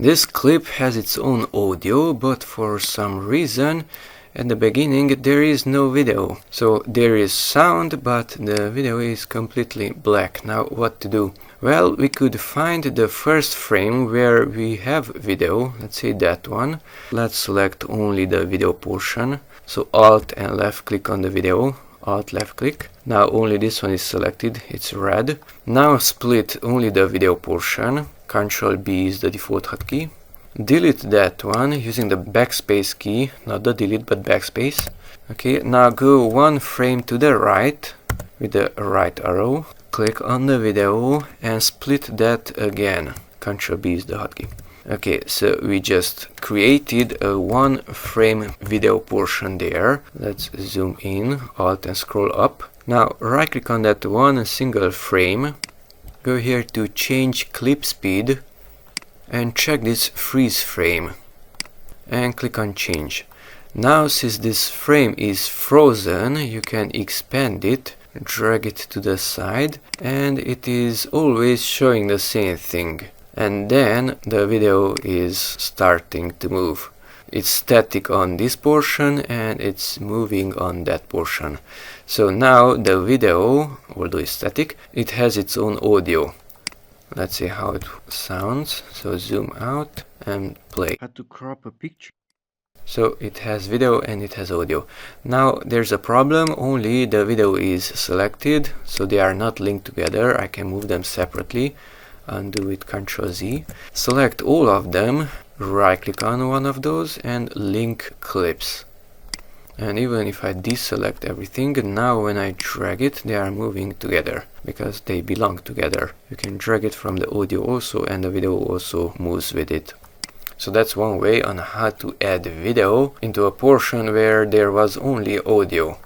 This clip has its own audio, but for some reason at the beginning there is no video. So there is sound, but the video is completely black. Now what to do? Well, we could find the first frame where we have video, let's say that one. Let's select only the video portion. So Alt and left click on the video, Alt left click. Now only this one is selected, it's red. Now split only the video portion, Ctrl B is the default hotkey. Delete that one using the backspace key, not the delete but backspace. Okay, now go one frame to the right with the right arrow, click on the video and split that again. Ctrl B is the hotkey. Okay, so we just created a one frame video portion there. Let's zoom in, Alt and scroll up. Now right click on that one single frame, go here to change clip speed and check this freeze frame and click on change. Now since this frame is frozen, you can expand it, drag it to the side, and it is always showing the same thing. And then the video is starting to move. It's static on this portion and it's moving on that portion. So now the video, although it's static, it has its own audio. Let's see how it sounds. So zoom out and play. Had to crop a picture. So it has video and it has audio. Now there's a problem, only the video is selected, so they are not linked together. I can move them separately. Undo with Ctrl Z. Select all of them, right click on one of those and link clips. And even if I deselect everything, now when I drag it, they are moving together because they belong together. You can drag it from the audio also and the video also moves with it. So that's one way on how to add video into a portion where there was only audio.